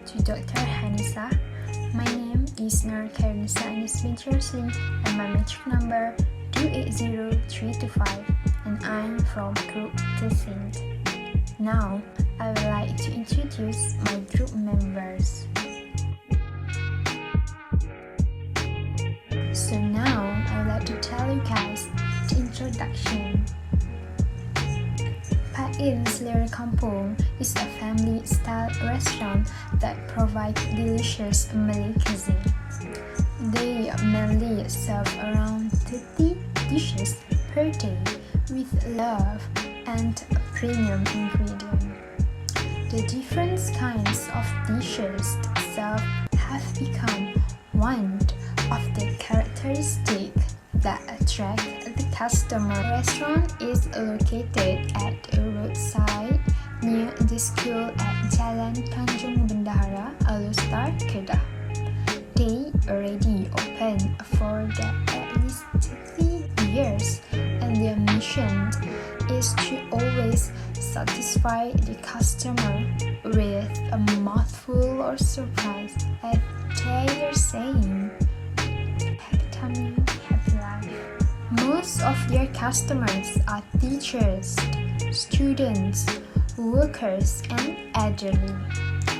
to Dr. Hanisa. My name is Nur Karinisa Anis Bintrosli and my metric number 280325 and I'm from Group Descent. Now, I would like to introduce my group members. So now, I would like to tell you guys the introduction. Bpmn Selera Kampung is a family-style restaurant that provides delicious Malay cuisine. They mainly serve around 30 dishes per day with love and a premium ingredient. The different kinds of dishes served have become one of the characteristics that attract the customer. The restaurant is located at a roadside near the school at Jalan Tanjung Bendahara, Alustar, Kedah. They already open for at least 30 years and their mission is to always satisfy the customer with a mouthful or surprise, as they are saying. Happy coming, happy life. Most of their customers are teachers, students, workers, and elderly.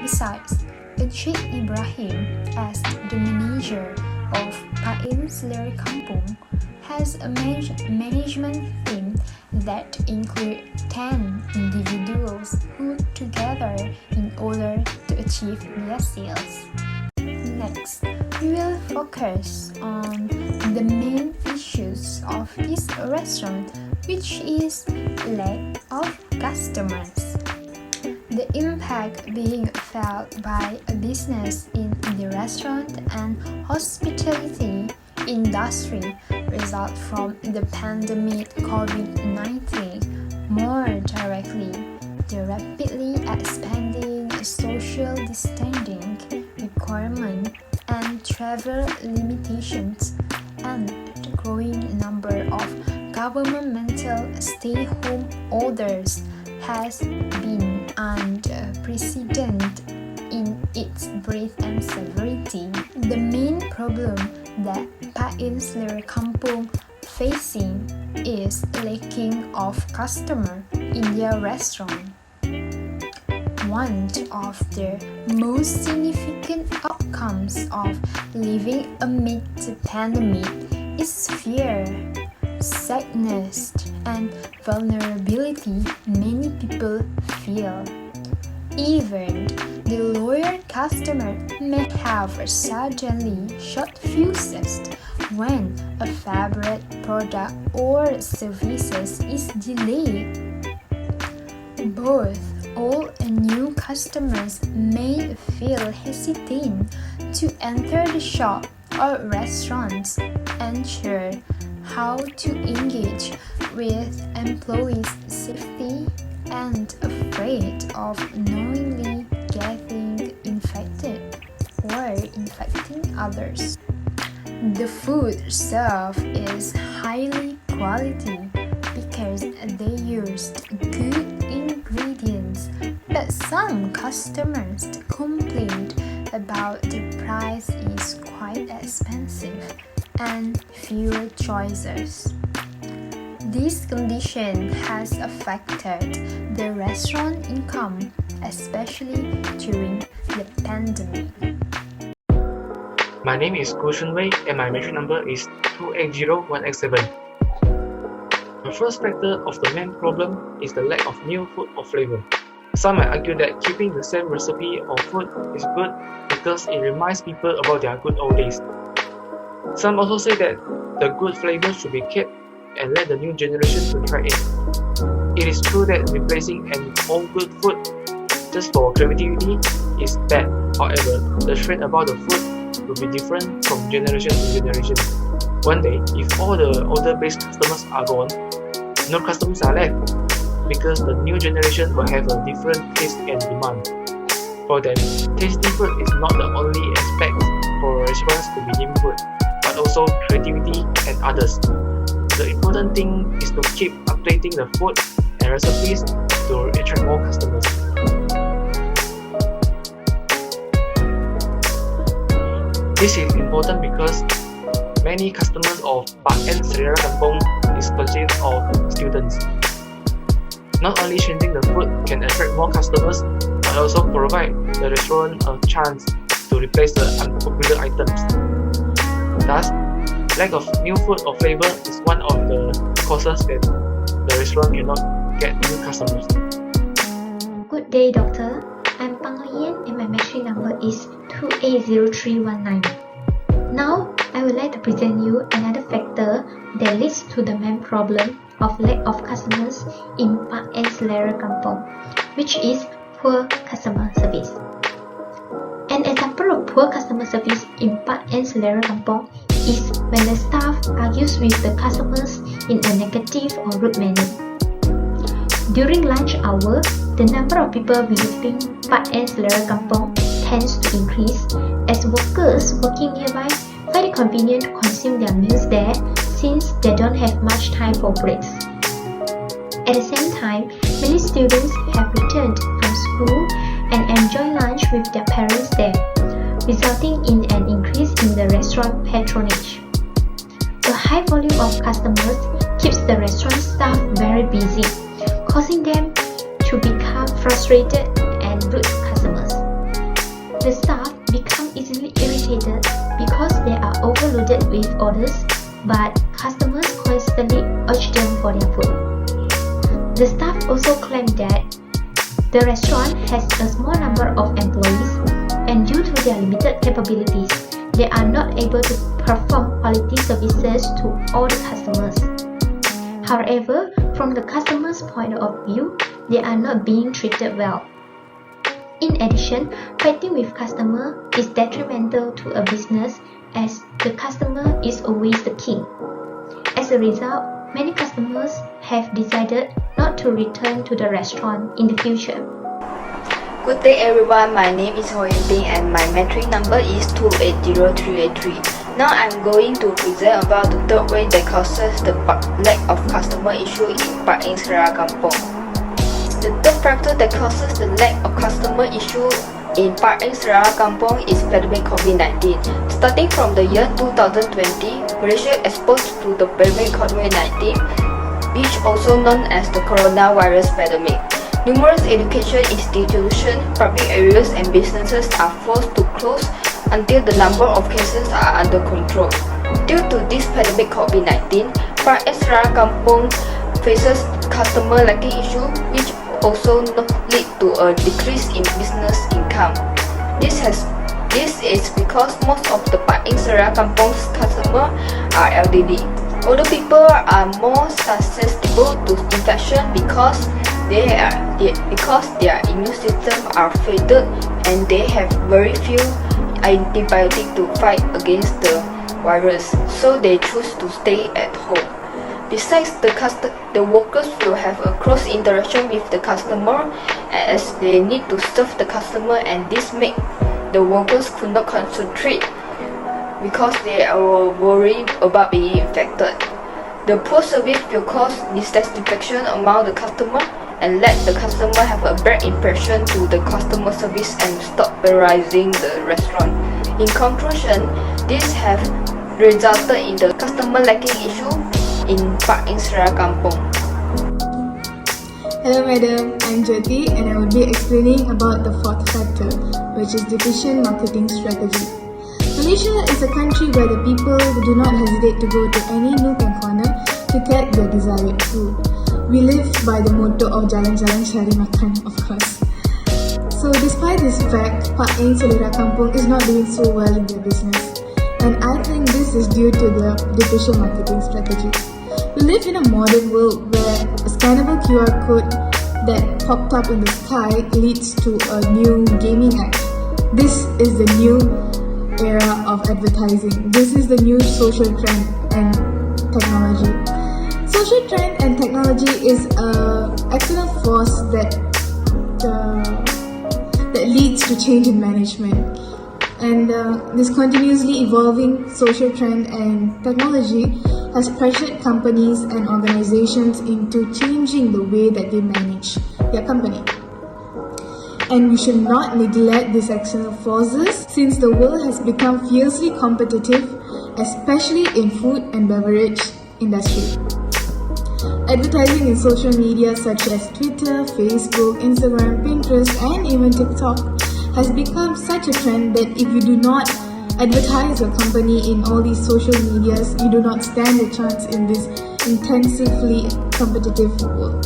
Besides, Encik Ibrahim, as the manager of Bpmn Selera Kampung, has a management team that includes 10 individuals who work together in order to achieve their sales. Next, we will focus on the main issues of this restaurant, which is lack of customers. The impact being felt by a business in the restaurant and hospitality industry result from the pandemic COVID-19. More directly, the rapidly expanding social distancing requirement and travel limitations and the growing number of governmental stay-home orders has been unprecedented in its breadth and severity. The main problem that Bpmn Selera Kampung facing is lacking of customer in their restaurant. One of the most significant outcomes of living amid the pandemic is fear, sadness, and vulnerability many people feel. Even the loyal customer may have suddenly short fuses when a favorite product or services is delayed. Both old and new customers may feel hesitant to enter the shop or restaurants, unsure how to engage with employees' safety and afraid of knowingly getting infected or infecting others. The food served is highly quality because they used good ingredients, but some customers complained about the price is quite expensive and fewer choices. This condition has affected the restaurant income, especially during the pandemic. My name is Gu Shunwei and my metric number is 280187. The first factor of the main problem is the lack of new food or flavor. Some might argue that keeping the same recipe or food is good because it reminds people about their good old days. Some also say that the good flavor should be kept and let the new generation to try it. It is true that replacing an old good food just for creativity is bad. However, the trend about the food will be different from generation to generation. One day, if all the older base customers are gone, no customers are left because the new generation will have a different taste and demand. For them, tasty food is not the only aspect for restaurants to be named good, but also creativity and others. The important thing is to keep updating the food and recipes to attract more customers. This is important because many customers of Bpmn Selera Kampung is consist of students. Not only changing the food can attract more customers, but also provide the restaurant a chance to replace the unpopular items. Thus, lack of new food or flavor is one of the causes that the restaurant cannot get new customers. Good day, doctor. I'm Pang Yen and my machine number is 280319. Now, I would like to present you another factor that leads to the main problem of lack of customers in Bpmn Selera Kampung, which is poor customer service. An example of poor customer service in Bpmn Selera Kampung is when the staff argues with the customers in a negative or rude manner. During lunch hour, the number of people visiting Bpmn Selera Kampung tends to increase as workers working nearby find it convenient to consume their meals there since they don't have much time for breaks. At the same time, many students have returned from school and enjoy lunch with their parents there, resulting in an increase in the restaurant patronage. The high volume of customers keeps the restaurant staff very busy, causing them to become frustrated and rude to customers. The staff become easily irritated because they are overloaded with orders, but customers constantly urge them for their food. The staff also claim that the restaurant has a small number of employees, and due to their limited capabilities, they are not able to perform quality services to all the customers. However, from the customer's point of view, they are not being treated well. In addition, fighting with customer is detrimental to a business as the customer is always the king. As a result, many customers have decided not to return to the restaurant in the future. Good day everyone, my name is Ho Yen Bing and my metric number is 280383. Now I'm going to present about the third way that causes the lack of customer issue in Bpmn Selera Kampung. The third factor that causes the lack of customer issue in Bpmn Selera Kampung is pandemic COVID-19. Starting from the year 2020, Malaysia exposed to the pandemic COVID-19, which also known as the coronavirus pandemic. Numerous education institutions, public areas and businesses are forced to close until the number of cases are under control. Due to this pandemic COVID-19, Bpmn Selera Kampung faces customer lacking issue, which also lead to a decrease in business income. This is because most of the Bpmn Selera Kampung's customers are elderly. Older people are more susceptible to infection because their immune system are faded and they have very few antibiotics to fight against the virus, so they choose to stay at home. Besides, the workers will have a close interaction with the customer as they need to serve the customer, and this makes the workers could not concentrate because they are worried about being infected. The poor service will cause dissatisfaction among the customer and let the customer have a bad impression to the customer service and stop patronizing the restaurant. In conclusion, this have resulted in the customer lacking issue in Bpmn Selera Kampung. Hello madam, I'm Jyoti and I will be explaining about the fourth factor, which is deficient marketing strategy. Malaysia is a country where the people do not hesitate to go to any nook and corner to get their desired food. We live by the motto of jalan-jalan cari makan, of course. So despite this fact, Bpmn Selera Kampung is not doing so well in their business. And I think this is due to the deficient marketing strategy. We live in a modern world where a scannable QR code that popped up in the sky leads to a new gaming app. This is the new era of advertising. This is the new social trend and technology. Social trend and technology is an external force that leads to change in management. And this continuously evolving social trend and technology has pressured companies and organizations into changing the way that they manage their company. And we should not neglect these external forces since the world has become fiercely competitive, especially in food and beverage industry. Advertising in social media such as Twitter, Facebook, Instagram, Pinterest, and even TikTok has become such a trend that if you do not advertise your company in all these social medias, you do not stand a chance in this intensively competitive world.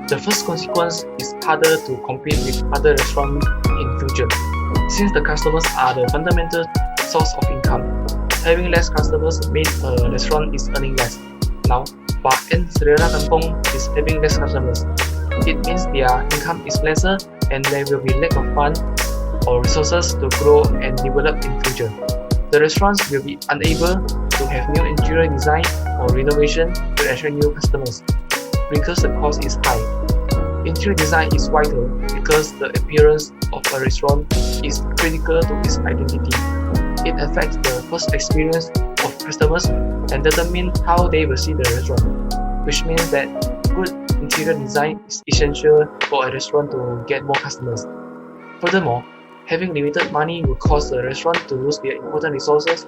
The first consequence is harder to compete with other restaurants in future. Since the customers are the fundamental source of income, having less customers means a restaurant is earning less. Now, Bpmn Selera Kampung is having less customers. It means their income is lesser and there will be lack of funds or resources to grow and develop in future. The restaurants will be unable to have new interior design or renovation to attract new customers because the cost is high. Interior design is vital because the appearance of a restaurant is critical to its identity. It affects the first experience of customers and determines how they will see the restaurant, which means that good interior design is essential for a restaurant to get more customers. Furthermore, having limited money will cause the restaurant to lose their important resources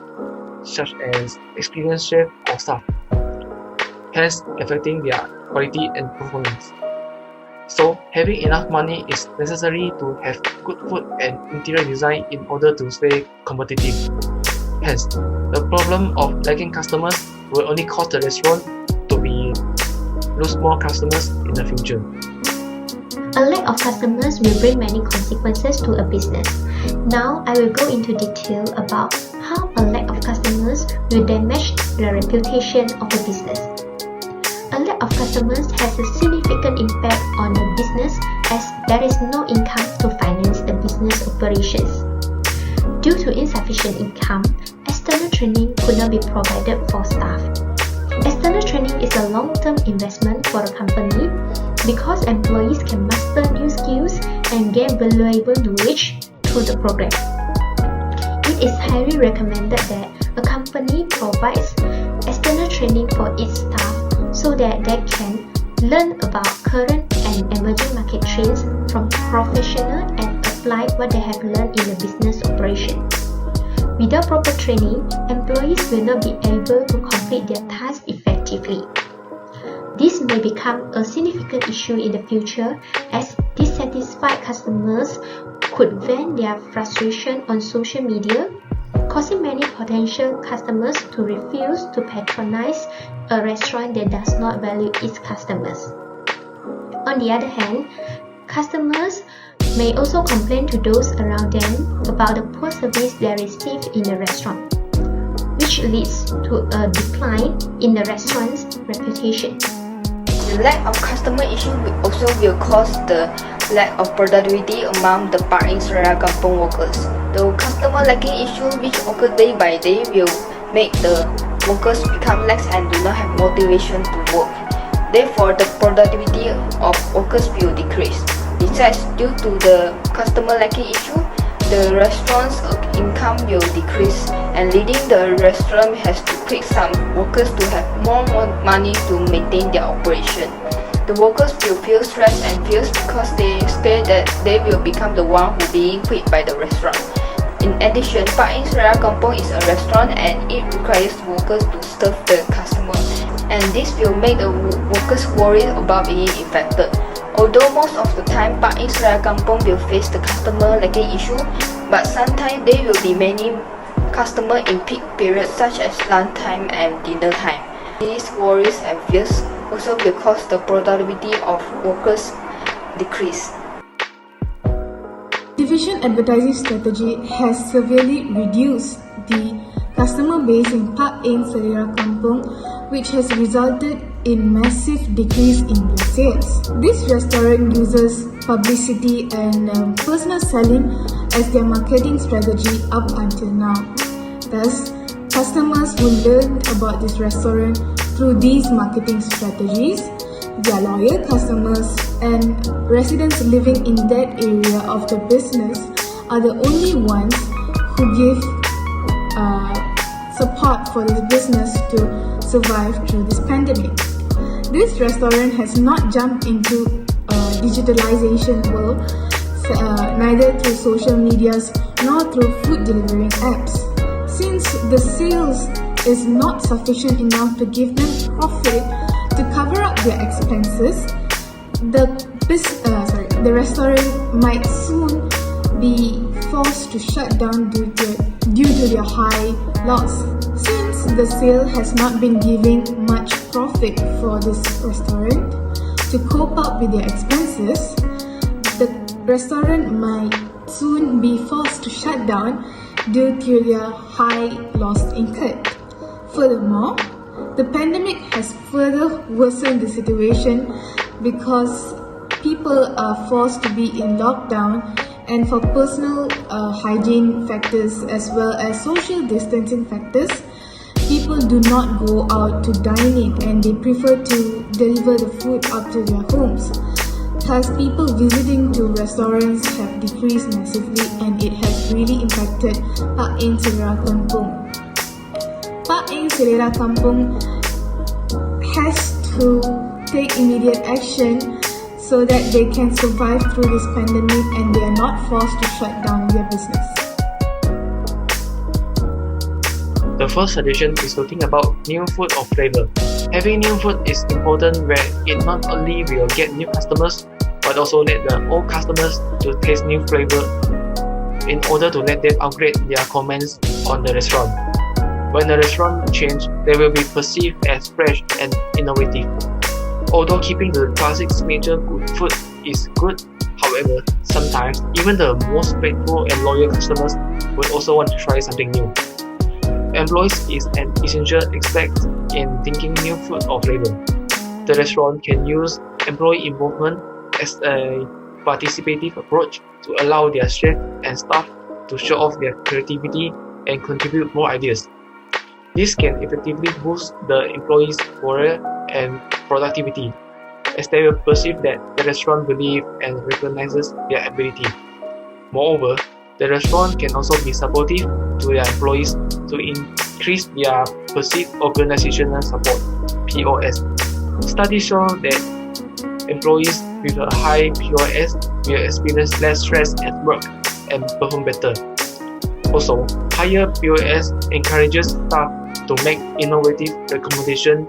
such as experienced chef or staff, hence affecting their quality and performance. So, having enough money is necessary to have good food and interior design in order to stay competitive. Hence, the problem of lacking customers will only cause the restaurant to lose more customers in the future. A lack of customers will bring many consequences to a business. Now, I will go into detail about how a lack of customers will damage the reputation of a business. A lack of customers has a significant impact on the business as there is no income to finance the business operations. Due to insufficient income, external training could not be provided for staff. External training is a long-term investment for the company because employees can master new skills and gain valuable knowledge through the program. It is highly recommended that a company provides external training for its staff so that they can learn about current and emerging market trends from professionals and apply what they have learned in the business operation. Without proper training, employees will not be able to complete their tasks effectively. This may become a significant issue in the future as dissatisfied customers could vent their frustration on social media, causing many potential customers to refuse to patronize a restaurant that does not value its customers. On the other hand, customers may also complain to those around them about the poor service they receive in the restaurant, which leads to a decline in the restaurant's reputation. The lack of customer issue also will cause the lack of productivity among the Bpmn Selera Kampung workers. The customer lacking issue which occur day by day will make the workers become lax and do not have motivation to work. Therefore, the productivity of workers will decrease. Besides, due to the customer lacking issue, the restaurant's income will decrease and leading the restaurant has to pick some workers to have more money to maintain their operation. The workers will feel stressed and fierce because they scared that they will become the one who being quit by the restaurant. In addition, Bpmn Selera Kampung is a restaurant and it requires workers to serve the customer, and this will make the workers worried about being infected. Although most of the time Bpmn Selera Kampung will face the customer lacking issue, but sometimes there will be many customers in peak periods such as lunchtime and dinner time. These worries and fears also will cause the productivity of workers decrease. Division advertising strategy has severely reduced the customer base in Bpmn Selera Kampung, which has resulted in massive decrease in their sales. This restaurant uses publicity and personal selling as their marketing strategy up until now. Thus, customers who learn about this restaurant through these marketing strategies, their loyal customers and residents living in that area of the business are the only ones who give support for this business to survive through this pandemic. This restaurant has not jumped into a digitalization world neither through social medias nor through food delivering apps. Since the sales is not sufficient enough to give them profit to cover up their expenses, the restaurant might soon be forced to shut down due to their high loss. Since the sale has not been giving much profit for this restaurant to cope up with their expenses, the restaurant might soon be forced to shut down due to their high loss incurred. Furthermore, the pandemic has further worsened the situation because people are forced to be in lockdown, and for personal hygiene factors as well as social distancing factors, people do not go out to dine in and they prefer to deliver the food up to their homes. Thus, people visiting to restaurants have decreased massively and it has really impacted Bpmn Selera Kampung. Bpmn Selera Kampung has to take immediate action so that they can survive through this pandemic and they are not forced to shut down their business. The first suggestion is to think about new food or flavor. Having new food is important where it not only will get new customers but also let the old customers to taste new flavor in order to let them upgrade their comments on the restaurant. When the restaurant change, they will be perceived as fresh and innovative. Although keeping the classic signature good food is good, however, sometimes even the most faithful and loyal customers would also want to try something new. Employees is an essential aspect in thinking new food or flavor. The restaurant can use employee involvement as a participative approach to allow their chef and staff to show off their creativity and contribute more ideas. This can effectively boost the employees' morale and productivity, as they will perceive that the restaurant believes and recognizes their ability. Moreover, the restaurant can also be supportive to their employees to increase their perceived organizational support (POS). Studies show that employees with a high POS will experience less stress at work and perform better. Also, higher POS encourages staff to make innovative recommendations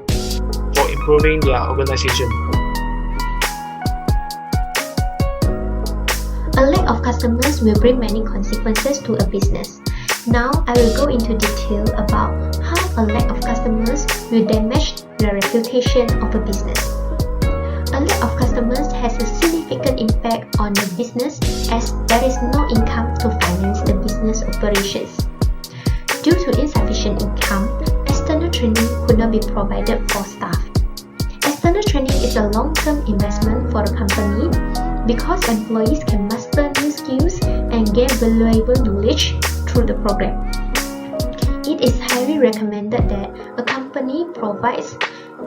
for improving their organization. A lack of customers will bring many consequences to a business. Now, I will go into detail about how a lack of customers will damage the reputation of a business. A lack of customers has a significant impact on the business as there is no income to finance the business operations. Due to insufficient income, external training could not be provided for staff. External training is a long-term investment for a company because employees can master new skills and gain valuable knowledge through the program. It is highly recommended that a company provides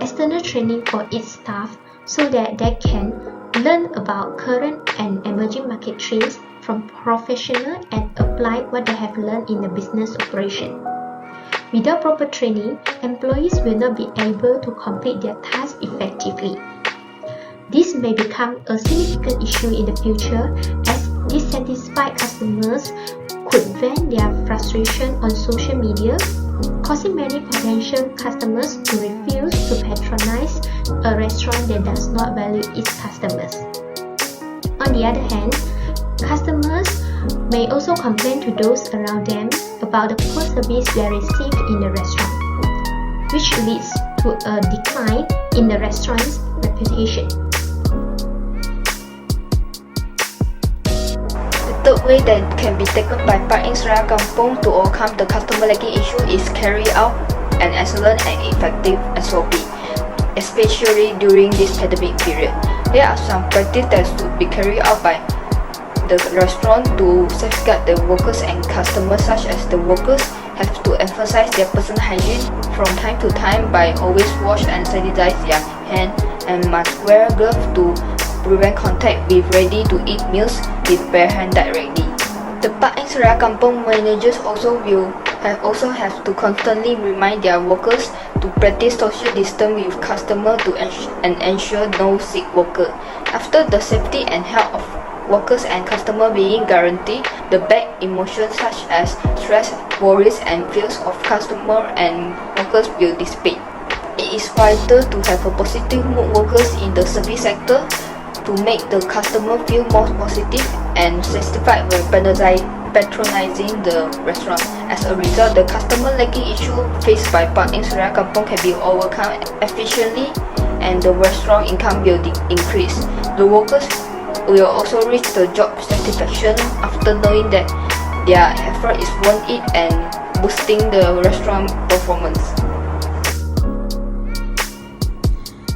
external training for its staff so that they can learn about current and emerging market trends from professionals and apply what they have learned in the business operation. Without proper training, employees will not be able to complete their tasks effectively. This may become a significant issue in the future as dissatisfied customers could vent their frustration on social media, causing many potential customers to refuse to patronize a restaurant that does not value its customers. On the other hand, customers may also complain to those around them about the poor service they receive in the restaurant, which leads to a decline in the restaurant's reputation. The third way that can be taken by Bpmn Selera Kampung to overcome the customer lacking issue is carry out an excellent and effective SOP, especially during this pandemic period. There are some practices that should be carried out by the restaurant to safeguard the workers and customers, such as the workers have to emphasize their personal hygiene from time to time by always wash and sanitize their hands and must wear gloves to prevent contact with ready-to-eat meals with bare hand directly. The Bpmn Selera Kampung managers also have to constantly remind their workers to practice social distance with customers and ensure no sick worker. After the safety and health of workers and customers being guaranteed the bad emotions such as stress, worries, and fears of customers and workers will dissipate. It is vital to have a positive mood workers in the service sector to make the customer feel more positive and satisfied when patronizing the restaurant. As a result, the customer lacking issue faced by Park Inn Saudara Kampung can be overcome efficiently and the restaurant income will increase. The workers will also reach the job satisfaction after knowing that their effort is worth it and boosting the restaurant performance.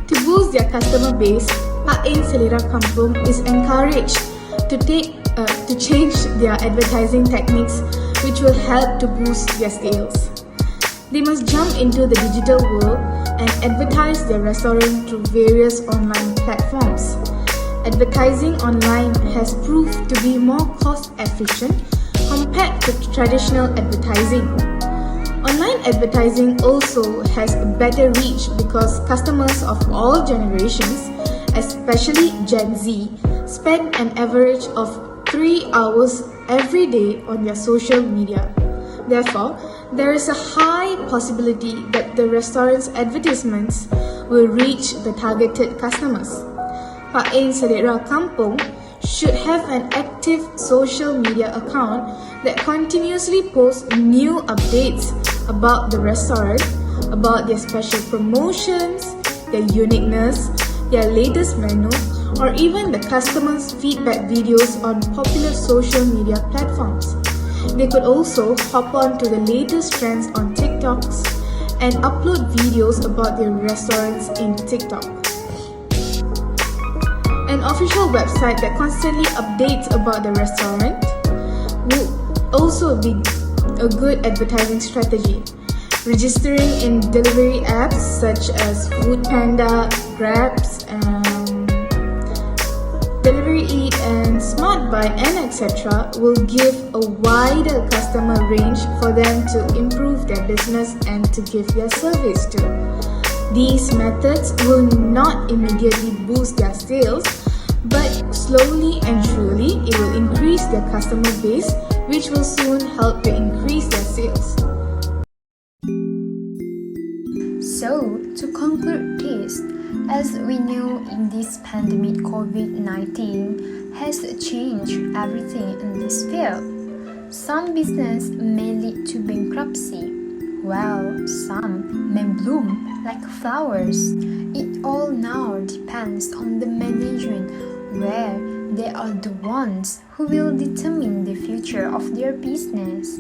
To boost their customer base, Park Inn Saudara Kampung is encouraged to change their advertising techniques, which will help to boost their sales. They must jump into the digital world and advertise their restaurant through various online platforms. Advertising online has proved to be more cost efficient compared to traditional advertising. Online advertising also has a better reach because customers of all generations, especially Gen Z, spend an average of 3 hours every day on their social media. Therefore, there is a high possibility that the restaurant's advertisements will reach the targeted customers. Park Inn Saudara Kampung should have an active social media account that continuously posts new updates about the restaurant, about their special promotions, their uniqueness, their latest menu, or even the customers' feedback videos on popular social media platforms. They could also hop on to the latest trends on TikToks and upload videos about their restaurants in TikTok. An official website that constantly updates about the restaurant would also be a good advertising strategy. Registering in delivery apps such as Foodpanda, Grabs, Delivery Eat and Smart Buy and etc. will give a wider customer range for them to improve their business and to give their service to. These methods will not immediately boost their sales, but slowly and surely it will increase their customer base, which will soon help to increase their sales. So, to conclude this, as we know in this pandemic, COVID-19 has changed everything in this field. Some business may lead to bankruptcy, while some may bloom like flowers. It all now depends on the management, where they are the ones who will determine the future of their business.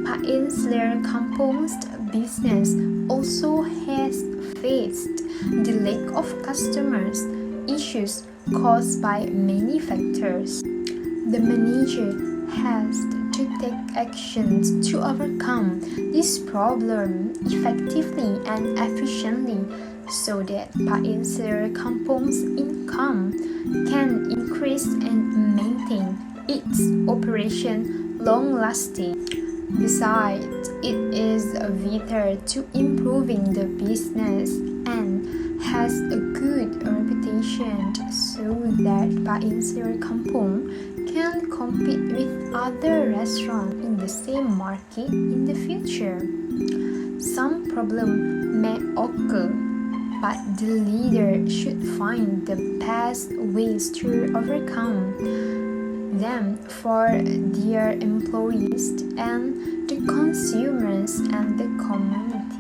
Park Inn Saudara Kampung's business also has faced the lack of customers, issues caused by many factors. The manager has to take actions to overcome this problem effectively and efficiently so that Park Inn Saudara Kampung's income can increase and maintain its operation long-lasting. Besides, it is vital to improving the business and has a good reputation so that Park Inn Saudara Kampung can compete with other restaurants in the same market in the future. Some problems may occur, but the leader should find the best ways to overcome them for their employees and the consumers and the community.